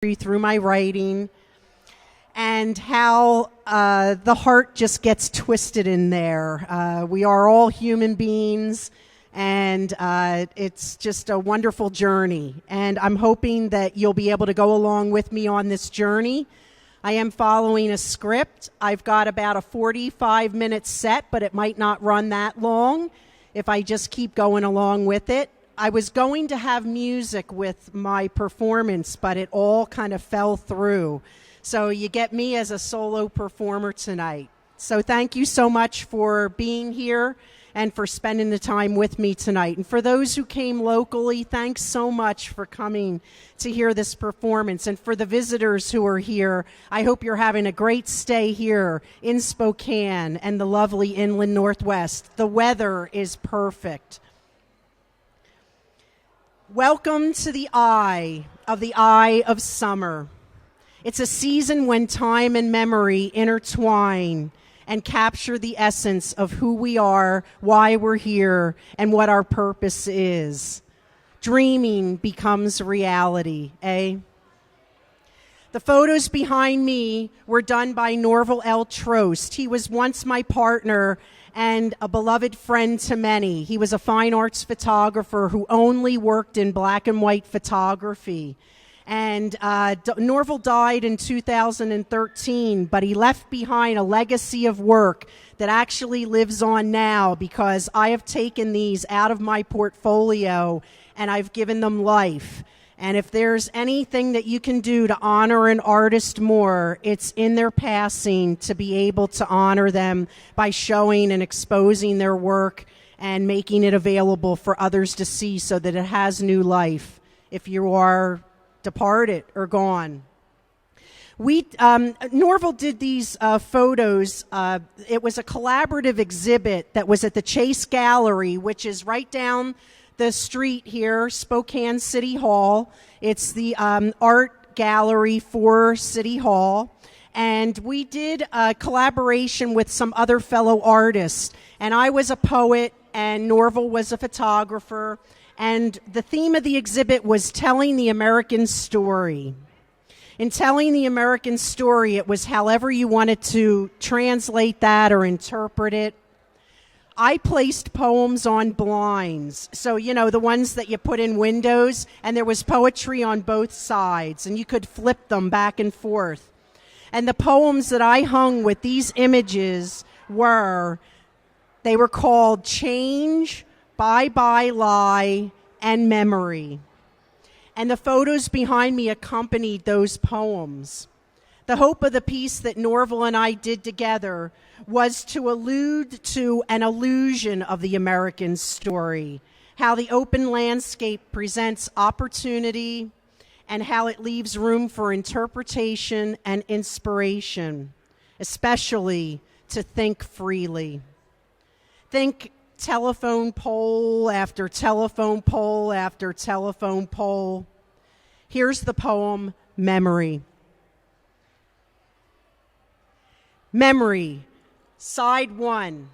through my writing, and how the heart just gets twisted in there. We are all human beings, and it's just a wonderful journey. And I'm hoping that you'll be able to go along with me on this journey. I am following a script. I've got about a 45-minute set, but it might not run that long if I just keep going along with it. I was going to have music with my performance, but it all kind of fell through. So you get me as a solo performer tonight. So thank you so much for being here and for spending the time with me tonight. And for those who came locally, thanks so much for coming to hear this performance. And for the visitors who are here, I hope you're having a great stay here in Spokane and the lovely inland Northwest. The weather is perfect. Welcome to the eye of summer. It's a season when time and memory intertwine and capture the essence of who we are, why we're here, and what our purpose is. Dreaming becomes reality, eh? The photos behind me were done by Norval L. Trost. He was once my partner and a beloved friend to many. He was a fine arts photographer who only worked in black and white photography. And Norval died in 2013, but he left behind a legacy of work that actually lives on now because I have taken these out of my portfolio and I've given them life. And if there's anything that you can do to honor an artist more, it's in their passing to be able to honor them by showing and exposing their work and making it available for others to see so that it has new life if you are departed or gone. Norval did these photos. It was a collaborative exhibit that was at the Chase Gallery, which is right down the street here, Spokane City Hall. It's the art gallery for City Hall. And we did a collaboration with some other fellow artists. And I was a poet and Norval was a photographer. And the theme of the exhibit was telling the American story. In telling the American story, it was however you wanted to translate that or interpret it. I placed poems on blinds. So, you know, the ones that you put in windows, and there was poetry on both sides, and you could flip them back and forth. And the poems that I hung with these images were called Change, Bye Bye Lie, and Memory. And the photos behind me accompanied those poems. The hope of the piece that Norval and I did together was to allude to an illusion of the American story, how the open landscape presents opportunity and how it leaves room for interpretation and inspiration, especially to think freely. Think telephone pole after telephone pole after telephone pole. Here's the poem, Memory. Memory, side 1.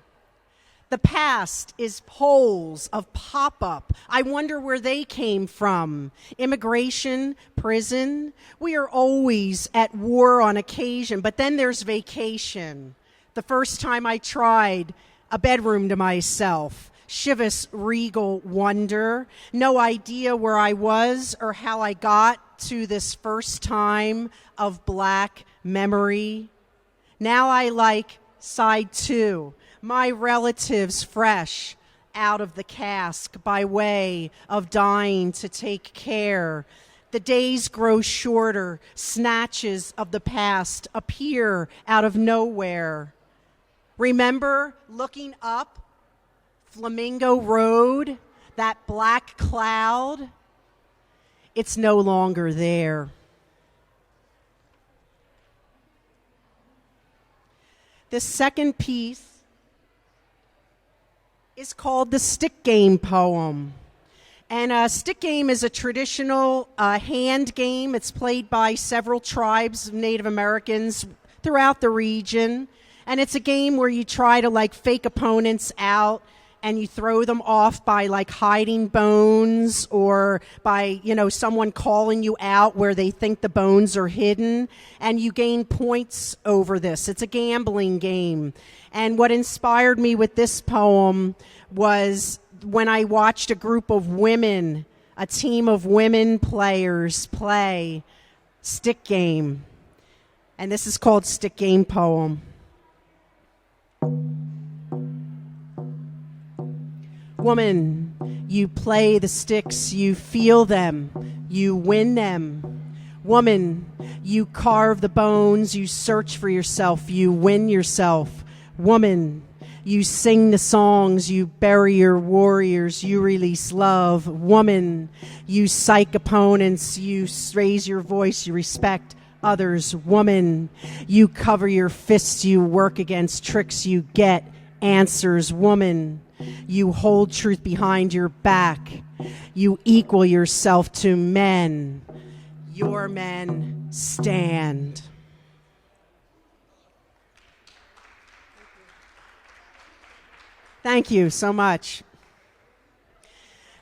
The past is poles of pop-up. I wonder where they came from. Immigration, prison. We are always at war on occasion, but then there's vacation. The first time I tried a bedroom to myself. Chivas regal wonder. No idea where I was or how I got to this first time of black memory. Now I like side 2, my relatives fresh out of the cask by way of dying to take care. The days grow shorter, snatches of the past appear out of nowhere. Remember looking up Flamingo Road, that black cloud? It's no longer there. The second piece is called the Stick Game poem. And stick game is a traditional hand game. It's played by several tribes of Native Americans throughout the region. And it's a game where you try to fake opponents out and you throw them off by like hiding bones or by, someone calling you out where they think the bones are hidden, and you gain points over this. It's a gambling game. And what inspired me with this poem was when I watched a group of women, a team of women players play stick game. And this is called Stick Game Poem. Woman, you play the sticks, you feel them, you win them. Woman, you carve the bones, you search for yourself, you win yourself. Woman, you sing the songs, you bury your warriors, you release love. Woman, you psych opponents, you raise your voice, you respect others. Woman, you cover your fists, you work against tricks, you get answers. Woman, you hold truth behind your back, you equal yourself to men. Your men stand. Thank you so much.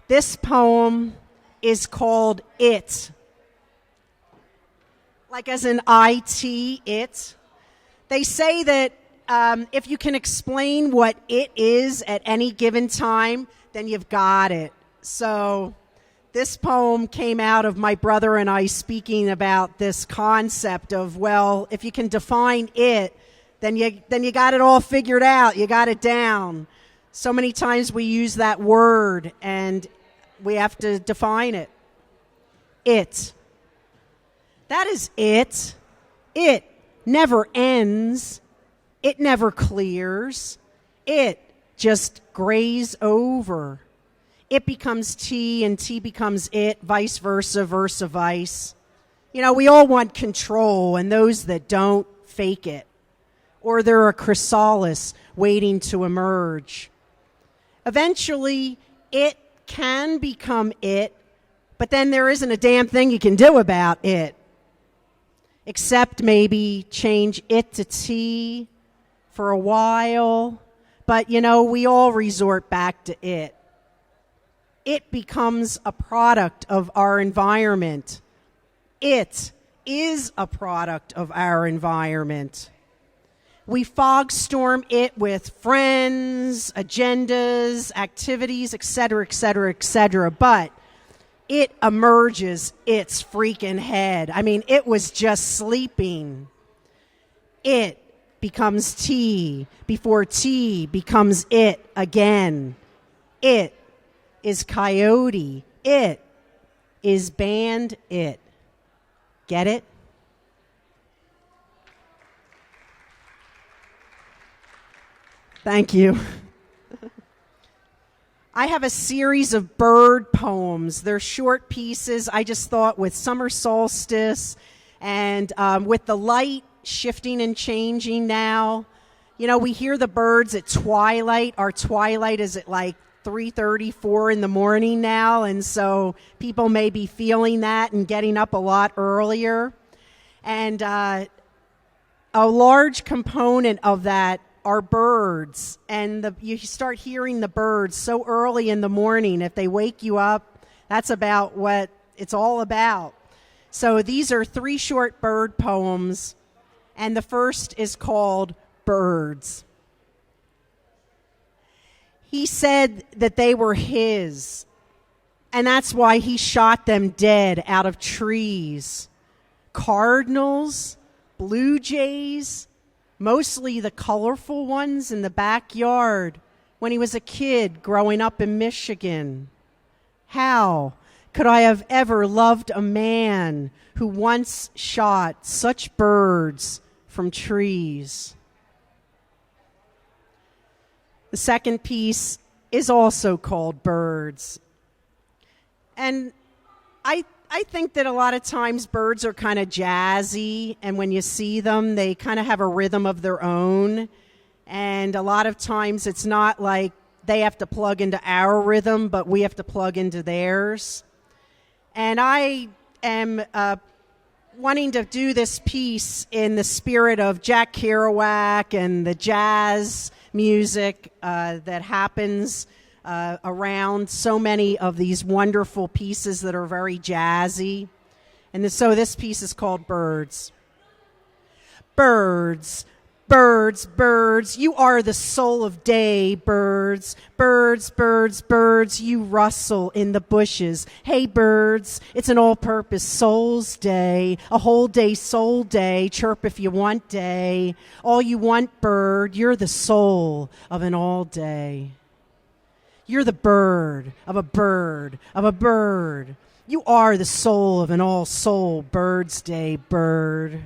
This poem is called It. Like as in I-T, it. They say that if you can explain what it is at any given time, then you've got it. So this poem came out of my brother and I speaking about this concept of, well, if you can define it, then you got it all figured out. You got it down. So many times we use that word and we have to define it. It. That is it. It never ends. It never clears. It just grays over. It becomes T and T becomes it, vice versa, versa vice. We all want control, and those that don't fake it. Or they're a chrysalis waiting to emerge. Eventually, it can become it, but then there isn't a damn thing you can do about it. Except maybe change it to T for a while. But, we all resort back to it. It becomes a product of our environment. It is a product of our environment. We fog storm it with friends, agendas, activities, etc., etc., etc. But it emerges its freaking head. I mean, it was just sleeping. It becomes T before T becomes it again. It is coyote. It is band it. Get it? Thank you. I have a series of bird poems. They're short pieces. I just thought with summer solstice and with the light shifting and changing now, we hear the birds at twilight. Our twilight is at like 3:34 in the morning now, and so people may be feeling that and getting up a lot earlier. And a large component of that are birds, and you start hearing the birds so early in the morning. If they wake you up, that's about what it's all about. So these are 3 short bird poems, and the first is called Birds. He said that they were his, and that's why he shot them dead out of trees. Cardinals, blue jays, mostly the colorful ones in the backyard when he was a kid growing up in Michigan. How could I have ever loved a man who once shot such birds from trees? The second piece is also called Birds. And I think that a lot of times birds are kind of jazzy, and when you see them, they kind of have a rhythm of their own. And a lot of times it's not like they have to plug into our rhythm, but we have to plug into theirs. And I am wanting to do this piece in the spirit of Jack Kerouac and the jazz music that happens around so many of these wonderful pieces that are very jazzy. And so this piece is called Birds. Birds, birds, birds, you are the soul of day, birds. Birds, birds, birds, you rustle in the bushes. Hey, birds, it's an all-purpose soul's day, a whole day soul day, chirp if you want day. All you want, bird, you're the soul of an all day. You're the bird of a bird of a bird. You are the soul of an all-soul bird's day, bird.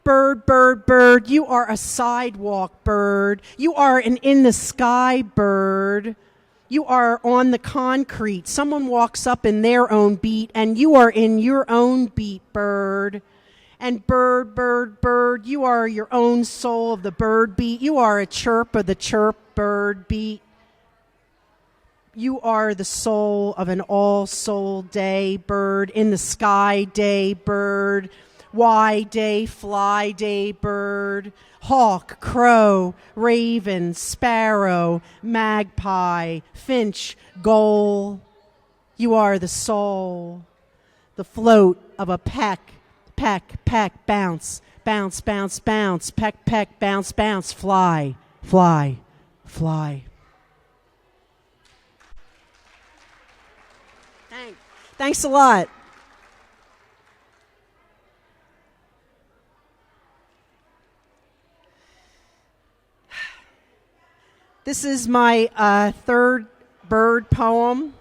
Bird, bird, bird, you are a sidewalk bird. You are an in-the-sky bird. You are on the concrete. Someone walks up in their own beat, and you are in your own beat, bird. And bird, bird, bird, you are your own soul of the bird beat. You are a chirp of the chirp bird beat. You are the soul of an all-soul day, bird, in the sky day, bird. Why day, fly day, bird, hawk, crow, raven, sparrow, magpie, finch, gull. You are the soul, the float of a peck, peck, peck, bounce, bounce, bounce, bounce, peck, peck, bounce, bounce, fly, fly, fly. Thanks a lot. This is my third bird poem,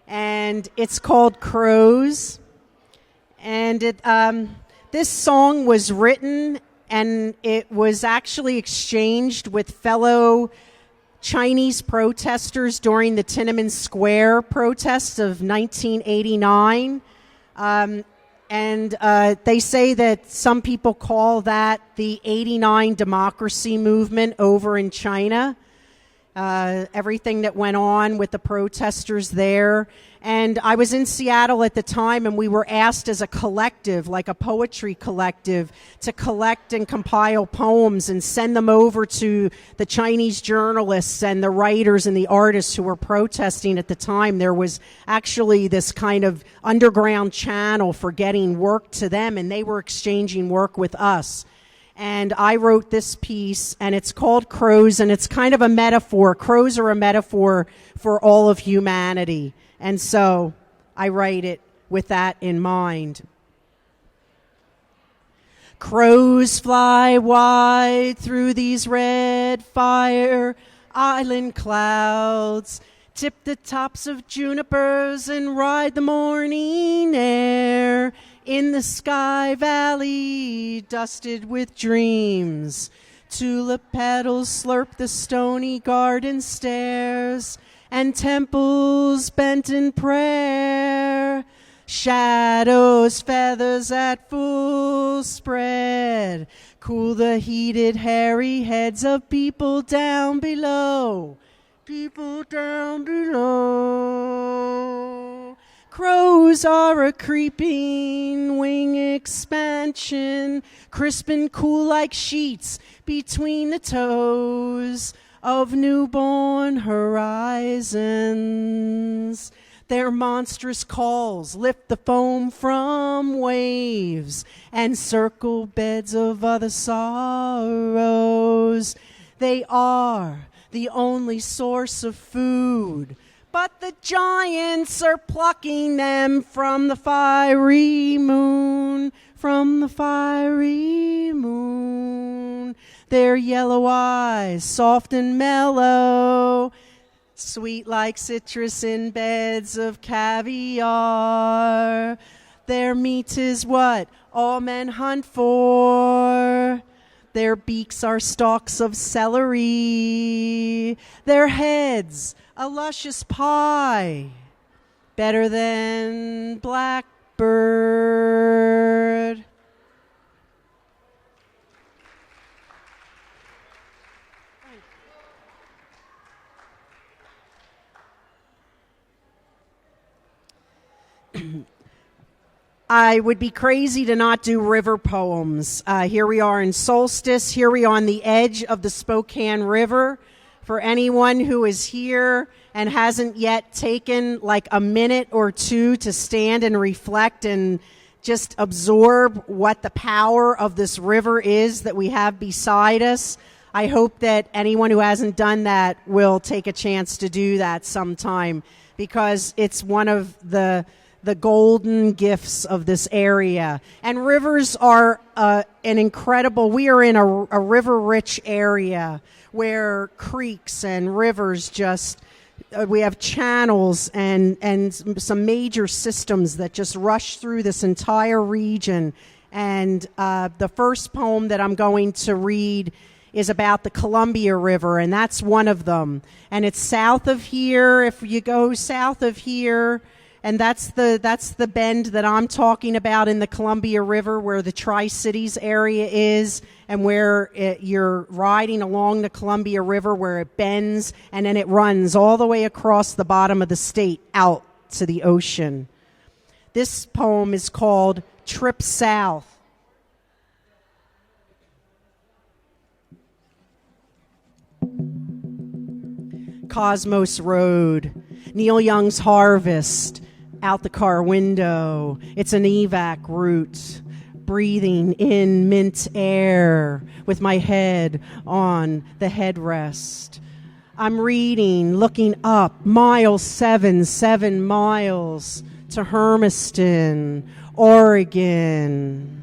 and it's called Crows. And this song was written, and it was actually exchanged with fellow Chinese protesters during the Tiananmen Square protests of 1989. And they say that some people call that the 89 democracy movement over in China. Everything that went on with the protesters there. And I was in Seattle at the time, and we were asked as a collective, like a poetry collective, to collect and compile poems and send them over to the Chinese journalists and the writers and the artists who were protesting at the time. There was actually this kind of underground channel for getting work to them, and they were exchanging work with us. And I wrote this piece, and it's called Crows, and it's kind of a metaphor. Crows are a metaphor for all of humanity. And so I write it with that in mind. Crows fly wide through these red fire island clouds, tip the tops of junipers and ride the morning air. In the sky valley, dusted with dreams, tulip petals slurp the stony garden stairs, and temples bent in prayer. Shadows, feathers at full spread, cool the heated, hairy heads of people down below. People down below. Crows are a creeping wing expansion, crisp and cool like sheets between the toes of newborn horizons. Their monstrous calls lift the foam from waves and circle beds of other sorrows. They are the only source of food, but the giants are plucking them from the fiery moon, from the fiery moon. Their yellow eyes, soft and mellow, sweet like citrus in beds of caviar. Their meat is what all men hunt for. Their beaks are stalks of celery. Their heads, a luscious pie, better than blackbird. I would be crazy to not do river poems. Here we are in Solstice. Here we are on the edge of the Spokane River. For anyone who is here and hasn't yet taken like a minute or two to stand and reflect and just absorb what the power of this river is that we have beside us, I hope that anyone who hasn't done that will take a chance to do that sometime, because it's one of the golden gifts of this area. And rivers are we are in a river-rich area where creeks and rivers we have channels and some major systems that just rush through this entire region. And the first poem that I'm going to read is about the Columbia River, and that's one of them. And it's south of here. If you go south of here, and that's the bend that I'm talking about in the Columbia River, where the Tri-Cities area is, and where you're riding along the Columbia River, where it bends, and then it runs all the way across the bottom of the state out to the ocean. This poem is called Trip South. Cosmos Road, Neil Young's Harvest, out the car window. It's an evac route, breathing in mint air with my head on the headrest. I'm reading, looking up, mile 7 miles to Hermiston, Oregon.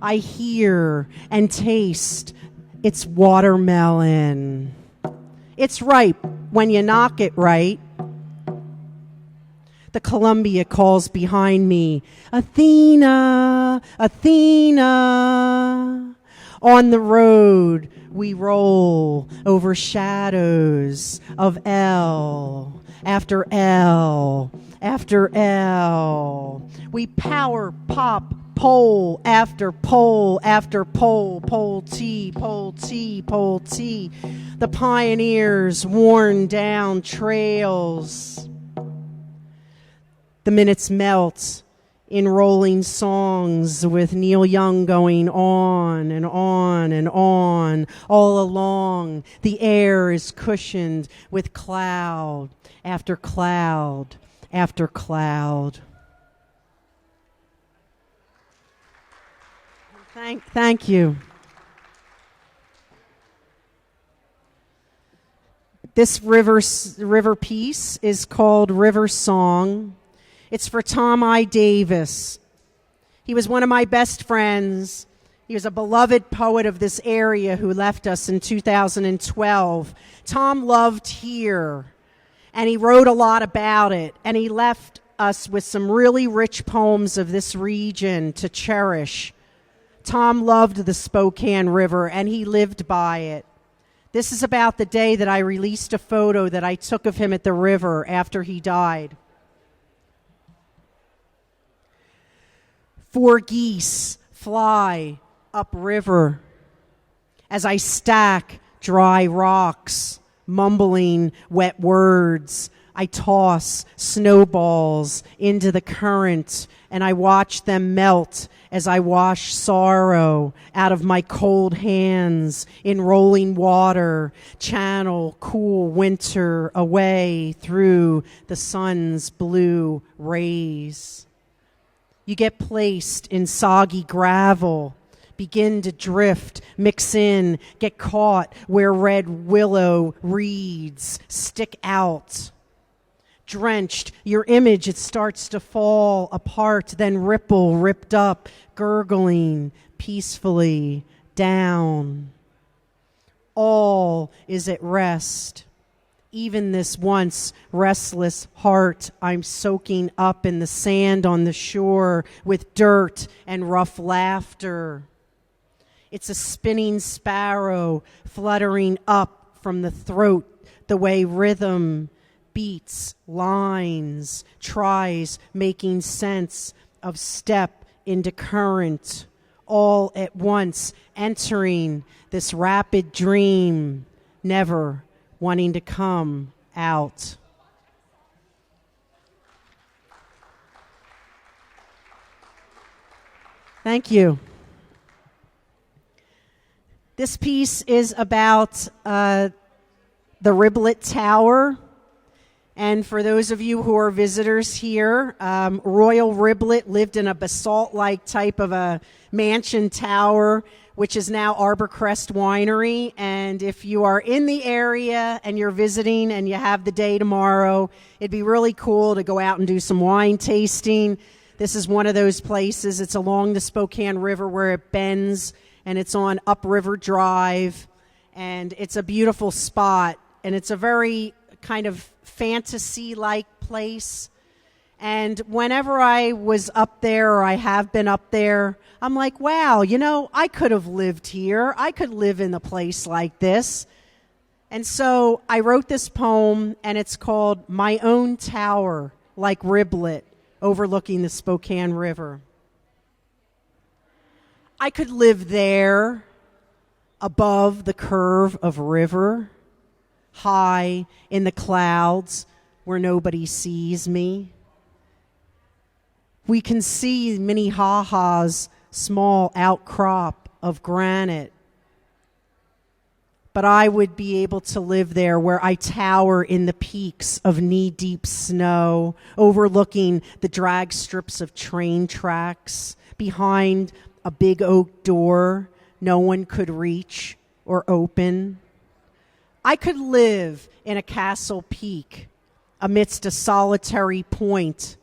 I hear and taste it's watermelon. It's ripe when you knock it right. The Columbia calls behind me, Athena, Athena. On the road we roll over shadows of L after L after L. We power pop pole after pole after pole, pole T, pole T, pole T. The pioneers worn down trails. The minutes melt in rolling songs with Neil Young going on and on and on. All along, the air is cushioned with cloud after cloud after cloud. Thank you. This river piece is called River Song. It's for Tom I. Davis. He was one of my best friends. He was a beloved poet of this area who left us in 2012. Tom loved here, and he wrote a lot about it, and he left us with some really rich poems of this region to cherish. Tom loved the Spokane River, and he lived by it. This is about the day that I released a photo that I took of him at the river after he died. 4 geese fly upriver as I stack dry rocks, mumbling wet words. I toss snowballs into the current, and I watch them melt as I wash sorrow out of my cold hands in rolling water, channel cool winter away through the sun's blue rays. You get placed in soggy gravel, begin to drift, mix in, get caught where red willow reeds stick out. Drenched, your image, it starts to fall apart, then ripped up, gurgling peacefully down. All is at rest. Even this once restless heart I'm soaking up in the sand on the shore with dirt and rough laughter. It's a spinning sparrow fluttering up from the throat, the way rhythm beats, lines, tries making sense of step into current, all at once entering this rapid dream, never wanting to come out. Thank you. This piece is about the Riblet Tower. And for those of you who are visitors here, Royal Riblet lived in a basalt-like type of a mansion tower, which is now Arborcrest Winery. And if you are in the area and you're visiting and you have the day tomorrow, it'd be really cool to go out and do some wine tasting. This is one of those places. It's along the Spokane River where it bends, and it's on Upriver Drive. And it's a beautiful spot, and it's a very kind of fantasy-like place. And whenever I was up there, or I have been up there, I'm like, wow, I could have lived here. I could live in a place like this. And so I wrote this poem, and it's called My Own Tower, Like Riblet, Overlooking the Spokane River. I could live there, above the curve of river, high in the clouds where nobody sees me. We can see Minnehaha's small outcrop of granite, but I would be able to live there where I tower in the peaks of knee-deep snow, overlooking the drag strips of train tracks, behind a big oak door no one could reach or open. I could live in a castle peak amidst a solitary point,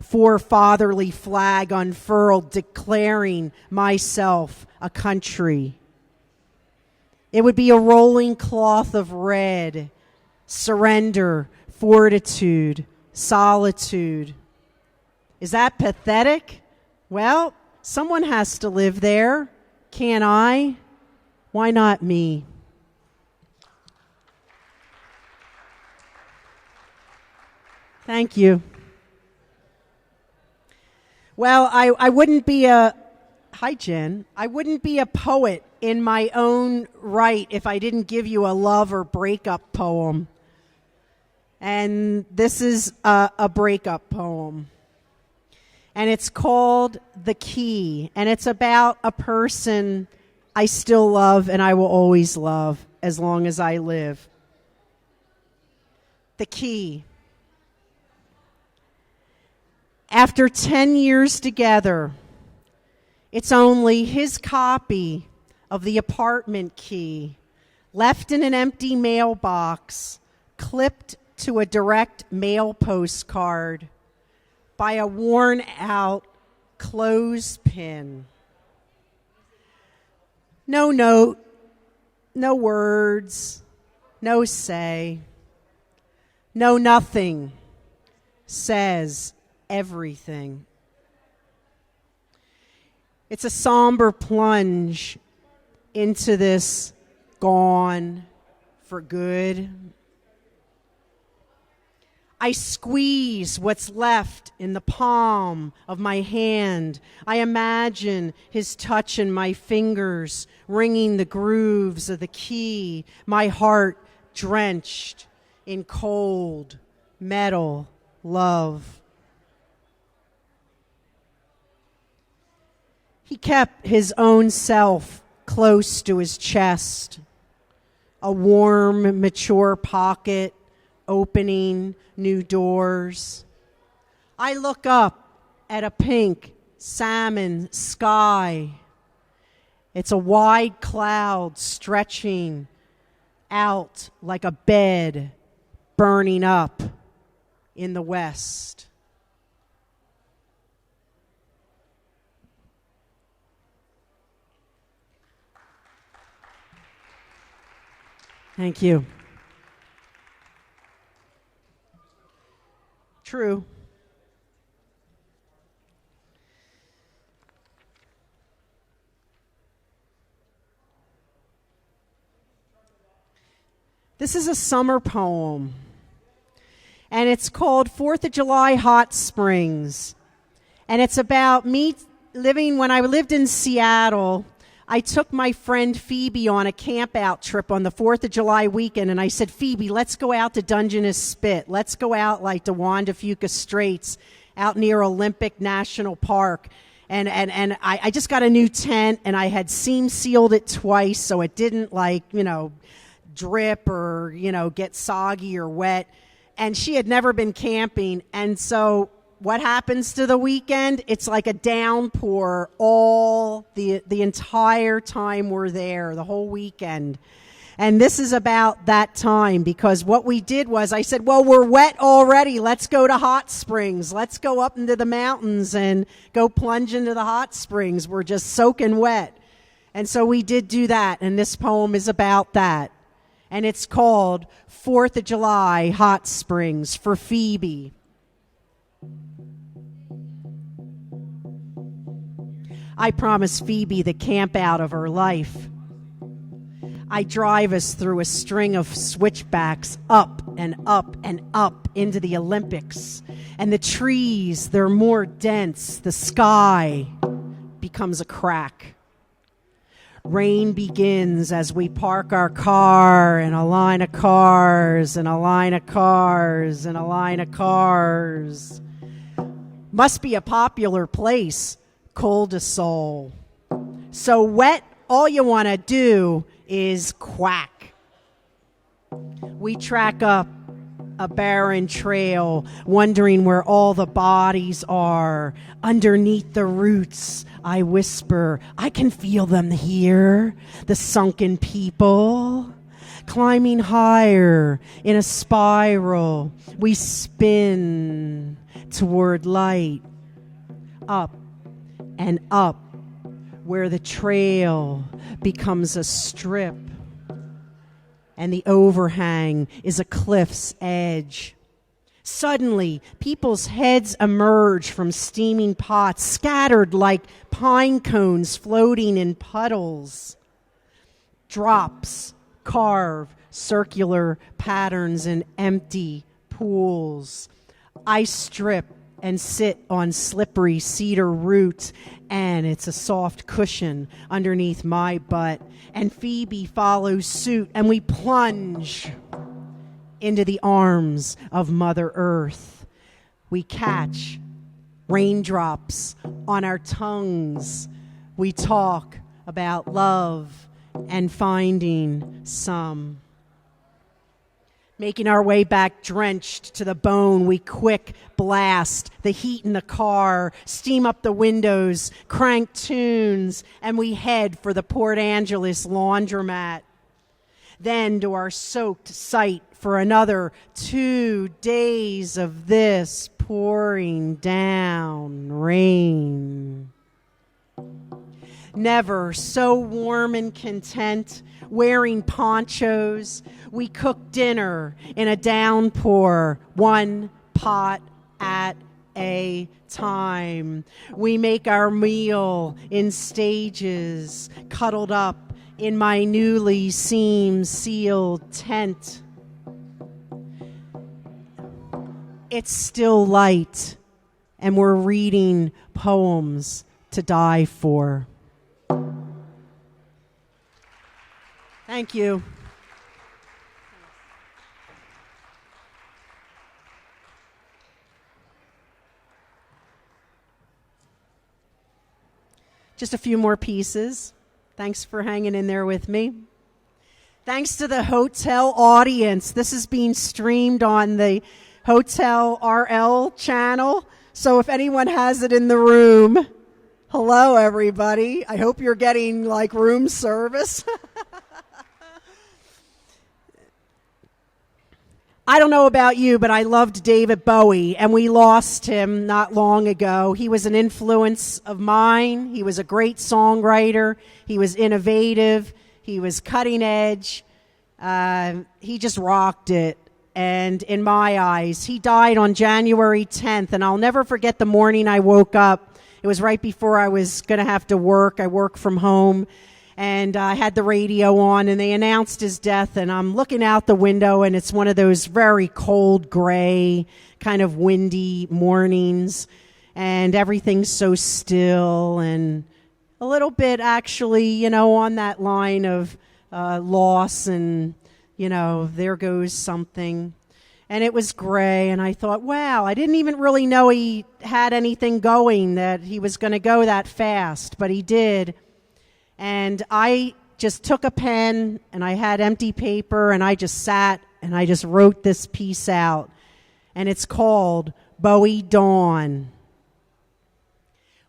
forefatherly flag unfurled, declaring myself a country. It would be a rolling cloth of red, surrender, fortitude, solitude. Is that pathetic? Well, someone has to live there. Can't I? Why not me? Thank you. Well, I wouldn't be hi Jen, I wouldn't be a poet in my own right if I didn't give you a love or breakup poem. And this is a breakup poem. And it's called The Key. And it's about a person I still love and I will always love as long as I live. The Key. After 10 years together, it's only his copy of the apartment key, left in an empty mailbox, clipped to a direct mail postcard by a worn-out clothespin. No note, no words, no say, no nothing, says everything. It's a somber plunge into this gone for good. I squeeze what's left in the palm of my hand. I imagine his touch in my fingers, ringing the grooves of the key, my heart drenched in cold metal love. He kept his own self close to his chest, a warm, mature pocket, opening new doors. I look up at a pink salmon sky. It's a wide cloud stretching out like a bed burning up in the west. Thank you. True. This is a summer poem, and it's called 4th of July Hot Springs. And it's about me when I lived in Seattle. I took my friend Phoebe on a camp-out trip on the 4th of July weekend, and I said, Phoebe, let's go out to Dungeness Spit. Let's go out like to Juan de Fuca Straits out near Olympic National Park. And I just got a new tent, and I had seam sealed it twice so it didn't drip or, get soggy or wet. And she had never been camping. And so what happens to the weekend? It's like a downpour all the entire time we're there, the whole weekend. And this is about that time, because what we did was I said, well, we're wet already. Let's go to hot springs. Let's go up into the mountains and go plunge into the hot springs. We're just soaking wet. And so we did do that. And this poem is about that. And it's called 4th of July Hot Springs for Phoebe. I promised Phoebe the camp out of her life. I drive us through a string of switchbacks up and up and up into the Olympics. And the trees, they're more dense. The sky becomes a crack. Rain begins as we park our car in a line of cars and a line of cars and a line of cars. Must be a popular place, Col de Sol. So wet, all you want to do is quack. We track up a barren trail, wondering where all the bodies are. Underneath the roots, I whisper, I can feel them here, the sunken people. Climbing higher in a spiral, we spin toward light, up and up, where the trail becomes a strip and the overhang is a cliff's edge. Suddenly, people's heads emerge from steaming pots, scattered like pine cones floating in puddles. Drops carve circular patterns in empty pools. I strip and sit on slippery cedar roots, and it's a soft cushion underneath my butt. And Phoebe follows suit, and we plunge into the arms of Mother Earth. We catch raindrops on our tongues. We talk about love and finding some. Making our way back drenched to the bone, we quick blast the heat in the car, steam up the windows, crank tunes, and we head for the Port Angeles laundromat. Then to our soaked site for another 2 days of this pouring down rain. Never so warm and content, wearing ponchos. We cook dinner in a downpour, one pot at a time. We make our meal in stages, cuddled up in my newly seam-sealed tent. It's still light, and we're reading poems to die for. Thank you. Just a few more pieces. Thanks for hanging in there with me. Thanks to the hotel audience. This is being streamed on the Hotel RL channel. So if anyone has it in the room, hello, everybody. I hope you're getting like room service. I don't know about you, but I loved David Bowie, and we lost him not long ago. He was an influence of mine. He was a great songwriter. He was innovative. He was cutting edge. He just rocked it. And in my eyes, he died on January 10th, and I'll never forget the morning I woke up. It was right before I was going to have to work. I work from home. And I had the radio on, and they announced his death, and I'm looking out the window, and it's one of those very cold, gray, kind of windy mornings, and everything's so still, and a little bit actually, on that line of loss, and, there goes something. And it was gray, and I thought, wow, I didn't even really know he had anything going, that he was going to go that fast, but he did. And I just took a pen, and I had empty paper, and I just sat, and I just wrote this piece out. and it's called Bowie Dawn.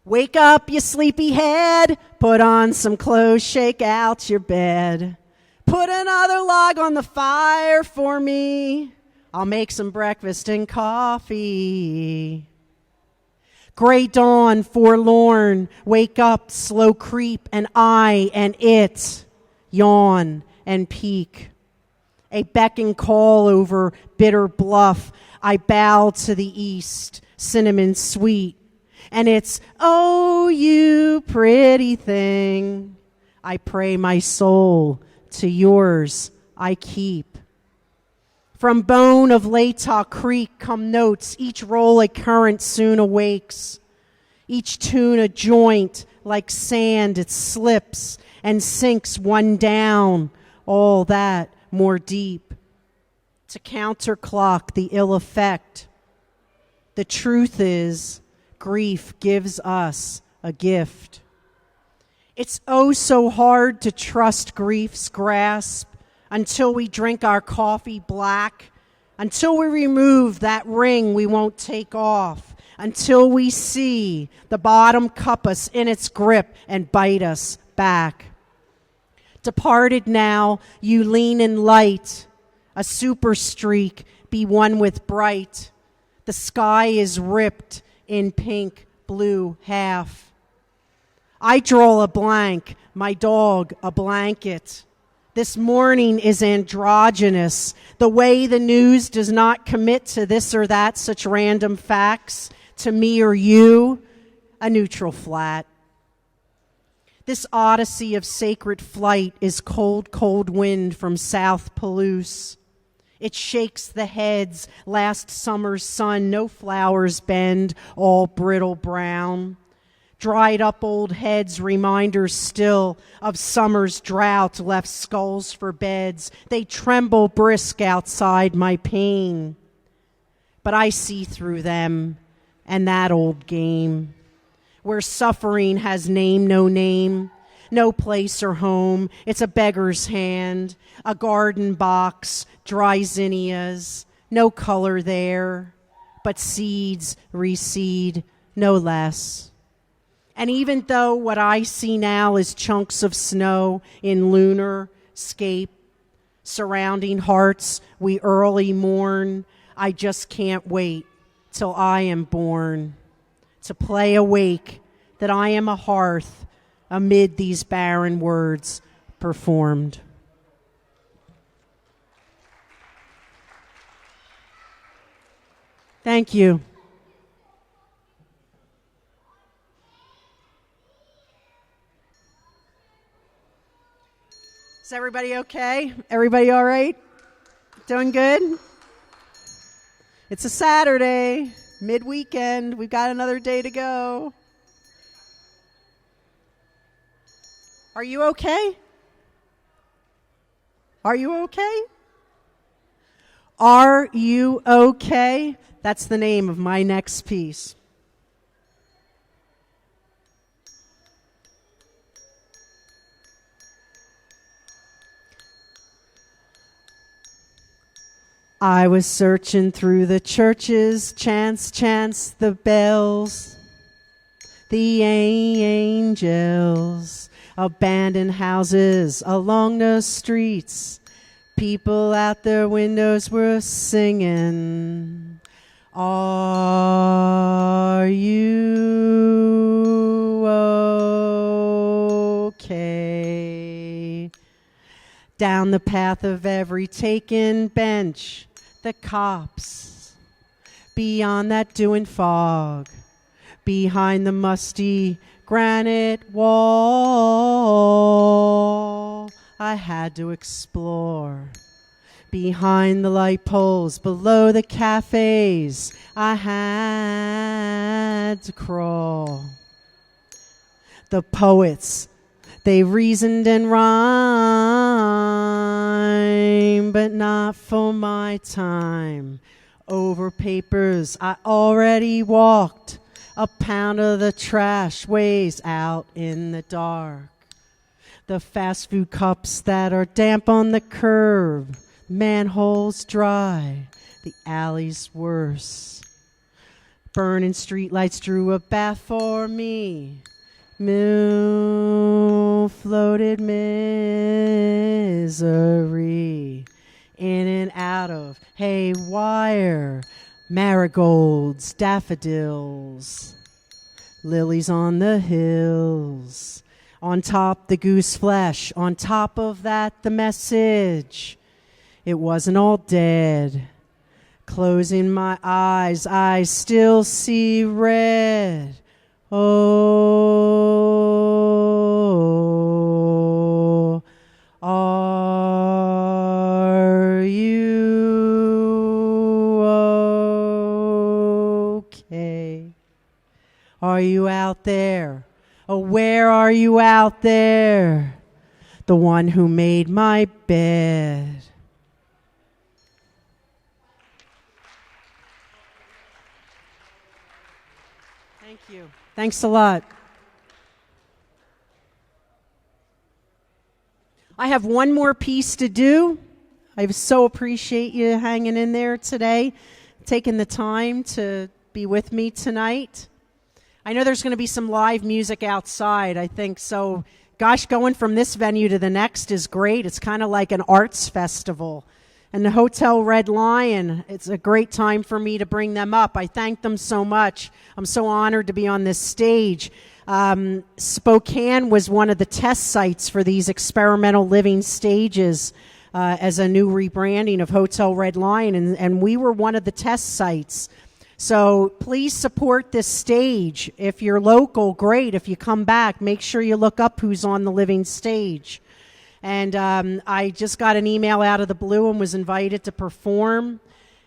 Wake up, you sleepy head, put on some clothes, shake out your bed. Put another log on the fire for me. I'll make some breakfast and coffee. Gray dawn, forlorn, wake up, slow creep, and I and it yawn and peek. A beck and call over bitter bluff, I bow to the east, cinnamon sweet. And it's, oh, you pretty thing, I pray my soul to yours I keep. From bone of Latah Creek come notes, each roll a current soon awakes. Each tune a joint, like sand it slips and sinks one down, all that more deep. To counterclock the ill effect, the truth is, grief gives us a gift. It's oh so hard to trust grief's grasp until we drink our coffee black, until we remove that ring we won't take off, until we see the bottom cup us in its grip and bite us back. Departed now, you lean in light, a super streak, be one with bright. The sky is ripped in pink, blue half. I draw a blank, my dog a blanket. This morning is androgynous, the way the news does not commit to this or that such random facts, to me or you, a neutral flat. This odyssey of sacred flight is cold, cold wind from South Palouse. It shakes the heads, last summer's sun, no flowers bend, all brittle brown. Dried up old heads, reminders still of summer's drought, left skulls for beds. They tremble brisk outside my pain. But I see through them and that old game, where suffering has name, no place or home. It's a beggar's hand, a garden box, dry zinnias, no color there, but seeds reseed, no less. And even though what I see now is chunks of snow in lunar scape, surrounding hearts we early mourn, I just can't wait till I am born to play awake that I am a hearth amid these barren words performed. Thank you. Is everybody okay? Everybody all right? Doing good? It's a Saturday, mid-weekend. We've got another day to go. Are you okay? Are you okay? Are you okay? That's the name of my next piece. I was searching through the churches, chance the bells, the angels, abandoned houses along the streets. People out their windows were singing, are you okay? Down the path of every taken bench, the cops, beyond that dew and fog, behind the musty granite wall, I had to explore. Behind the light poles, below the cafes, I had to crawl. The poets, they reasoned and rhymed, but not for my time. Over papers I already walked. A pound of the trash weighs out in the dark. The fast food cups that are damp on the curb, manholes dry, the alley's worse. Burning streetlights drew a bath for me. Moon floated misery. In and out of haywire. Marigolds, daffodils. Lilies on the hills. On top the goose flesh. On top of that the message. It wasn't all dead. Closing my eyes, I still see red. Oh, are you okay? Are you out there? Oh, where are you out there? The one who made my bed. Thank you. Thanks a lot. I have one more piece to do. I so appreciate you hanging in there today, taking the time to be with me tonight. I know there's going to be some live music outside, I think. So, gosh, going from this venue to the next is great. It's kind of like an arts festival. And the Hotel Red Lion, it's a great time for me to bring them up. I thank them so much. I'm so honored to be on this stage. Spokane was one of the test sites for these experimental living stages as a new rebranding of Hotel Red Lion, and we were one of the test sites. So please support this stage. If you're local, great. If you come back, make sure you look up who's on the living stage. And I just got an email out of the blue and was invited to perform.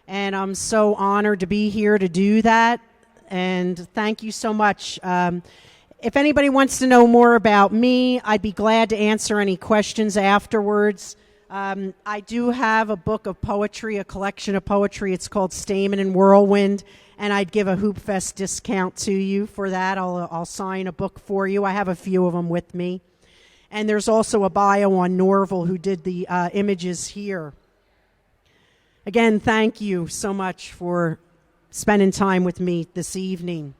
And I'm so honored to be here to do that. And thank you so much. If anybody wants to know more about me, I'd be glad to answer any questions afterwards. I do have a book of poetry, a collection of poetry. It's called Stamen and Whirlwind. And I'd give a Hoop Fest discount to you for that. I'll sign a book for you. I have a few of them with me. And there's also a bio on Norval who did the images here. Again, thank you so much for spending time with me this evening.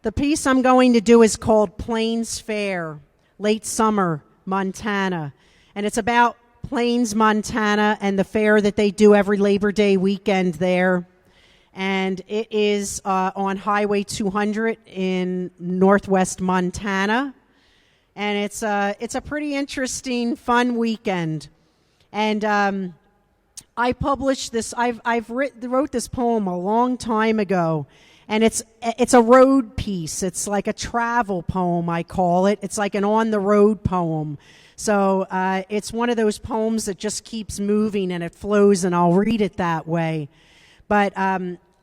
The piece I'm going to do is called Plains Fair, Late Summer, Montana. And it's about Plains, Montana, and the fair that they do every Labor Day weekend there. And it is on Highway 200 in northwest Montana. And it's a pretty interesting, fun weekend. And I published this. I wrote this poem a long time ago, and it's a road piece. It's like a travel poem, I call it. It's like an on-the-road poem. So it's one of those poems that just keeps moving and it flows, and I'll read it that way. But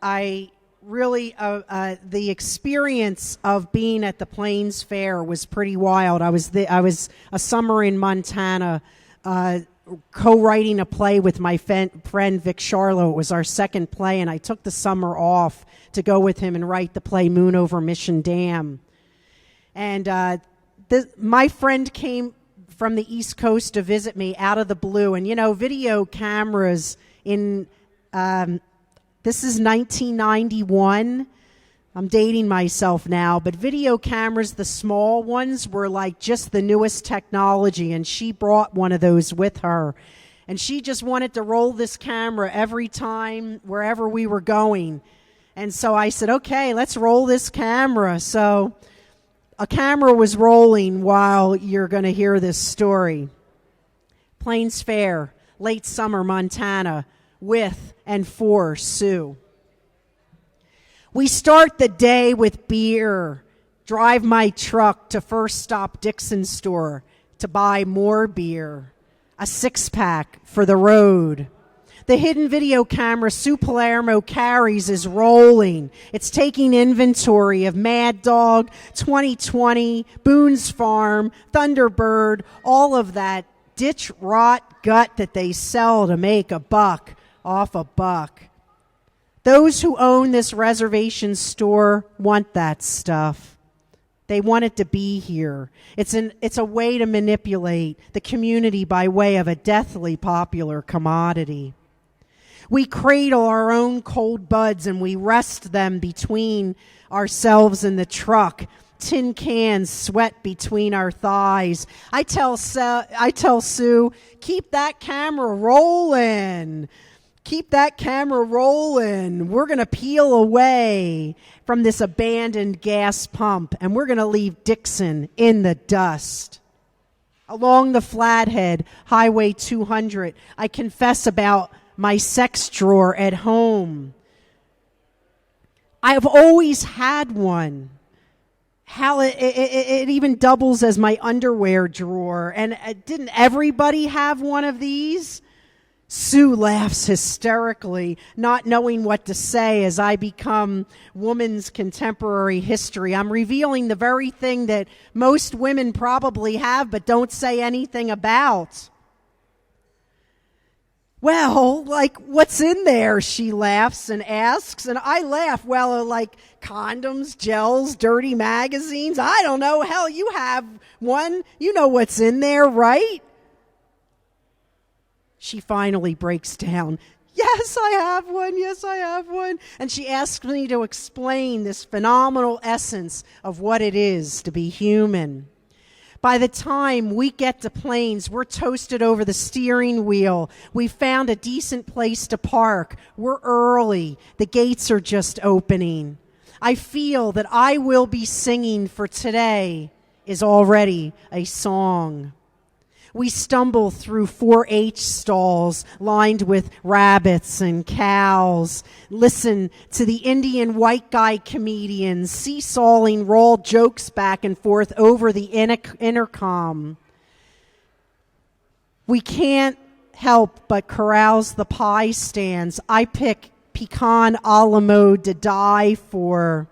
I really, the experience of being at the Plains Fair was pretty wild. I was a summer in Montana, co-writing a play with my friend Vic Charlo. It was our second play, and I took the summer off to go with him and write the play Moon Over Mission Dam. And my friend came from the East Coast to visit me out of the blue, and video cameras in. This is 1991. I'm dating myself now, but video cameras, the small ones, were like just the newest technology, and she brought one of those with her. And she just wanted to roll this camera every time, wherever we were going. And so I said, okay, let's roll this camera. So a camera was rolling while you're going to hear this story. Plains Fair, late summer, Montana, with and for Sue. We start the day with beer, drive my truck to First Stop Dixon store to buy more beer, a six-pack for the road. The hidden video camera Sue Palermo carries is rolling. It's taking inventory of Mad Dog, 2020, Boone's Farm, Thunderbird, all of that ditch rot gut that they sell to make a buck off a buck. Those who own this reservation store want that stuff. They want it to be here. It's a way to manipulate the community by way of a deathly popular commodity. We cradle our own cold buds and we rest them between ourselves and the truck. Tin cans sweat between our thighs. I tell Sue, keep that camera rolling. Keep that camera rolling. We're going to peel away from this abandoned gas pump, and we're going to leave Dixon in the dust. Along the Flathead, Highway 200, I confess about my sex drawer at home. I've always had one. Hell, it even doubles as my underwear drawer. And didn't everybody have one of these? Sue laughs hysterically, not knowing what to say as I become woman's contemporary history. I'm revealing the very thing that most women probably have but don't say anything about. Well, like, what's in there? She laughs and asks, and I laugh. Well, like condoms, gels, dirty magazines. I don't know. Hell, you have one. You know what's in there, right? She finally breaks down. Yes, I have one. Yes, I have one. And she asks me to explain this phenomenal essence of what it is to be human. By the time we get to Plains, we're toasted over the steering wheel. We found a decent place to park. We're early. The gates are just opening. I feel that I will be singing for today is already a song. We stumble through 4-H stalls lined with rabbits and cows. Listen to the Indian white guy comedians seesawing raw jokes back and forth over the intercom. We can't help but carouse the pie stands. I pick pecan a la mode to die for.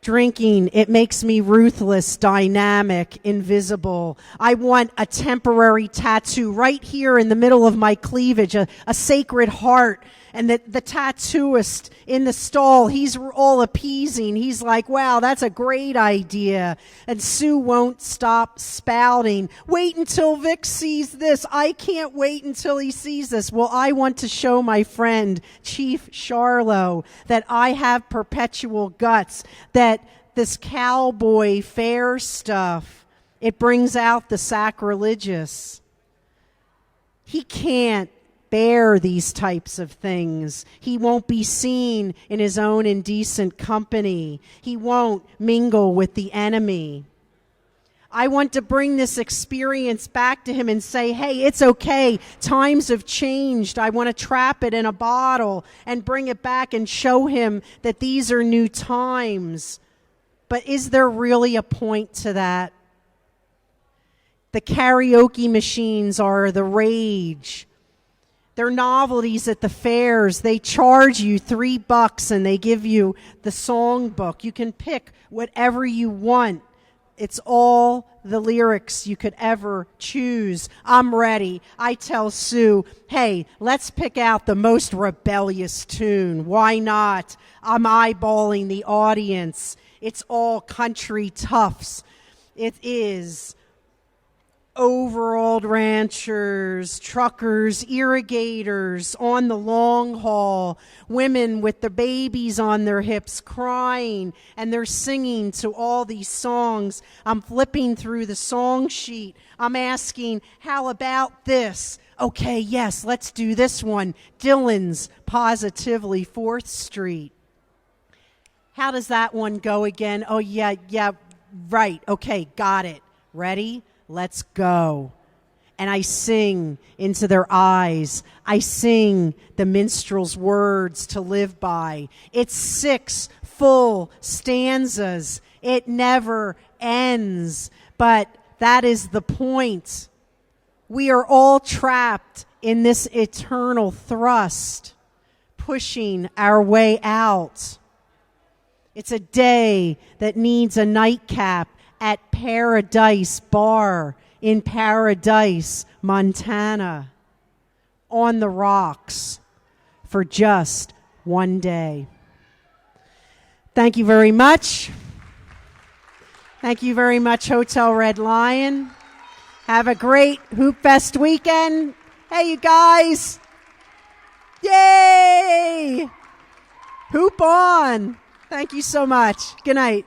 Drinking, it makes me ruthless, dynamic, invisible. I want a temporary tattoo right here in the middle of my cleavage, a sacred heart. And the tattooist in the stall, he's all appeasing. He's like, wow, that's a great idea. And Sue won't stop spouting. Wait until Vic sees this. I can't wait until he sees this. Well, I want to show my friend, Chief Charlo, that I have perpetual guts, that this cowboy fair stuff, it brings out the sacrilegious. He can't bear these types of things. He won't be seen in his own indecent company. He won't mingle with the enemy. I want to bring this experience back to him and say, hey, it's okay. Times have changed. I want to trap it in a bottle and bring it back and show him that these are new times. But is there really a point to that? The karaoke machines are the rage. They're novelties at the fairs. They charge you $3 and they give you the songbook. You can pick whatever you want. It's all the lyrics you could ever choose. I'm ready. I tell Sue, hey, let's pick out the most rebellious tune. Why not? I'm eyeballing the audience. It's all country toughs. It is overalled ranchers, truckers, irrigators on the long haul, women with their babies on their hips crying, and they're singing to all these songs. I'm flipping through the song sheet. I'm asking, how about this? Okay, yes, let's do this one. Dylan's Positively 4th Street. How does that one go again? Oh, yeah, right. Okay, got it. Ready? Let's go. And I sing into their eyes. I sing the minstrel's words to live by. It's 6 full stanzas. It never ends. But that is the point. We are all trapped in this eternal thrust, pushing our way out. It's a day that needs a nightcap at Paradise Bar in Paradise, Montana, on the rocks for just one day. Thank you very much. Thank you very much, Hotel Red Lion. Have a great Hoop Fest weekend. Hey, you guys, Yay! Hoop on. Thank you so much. Good night.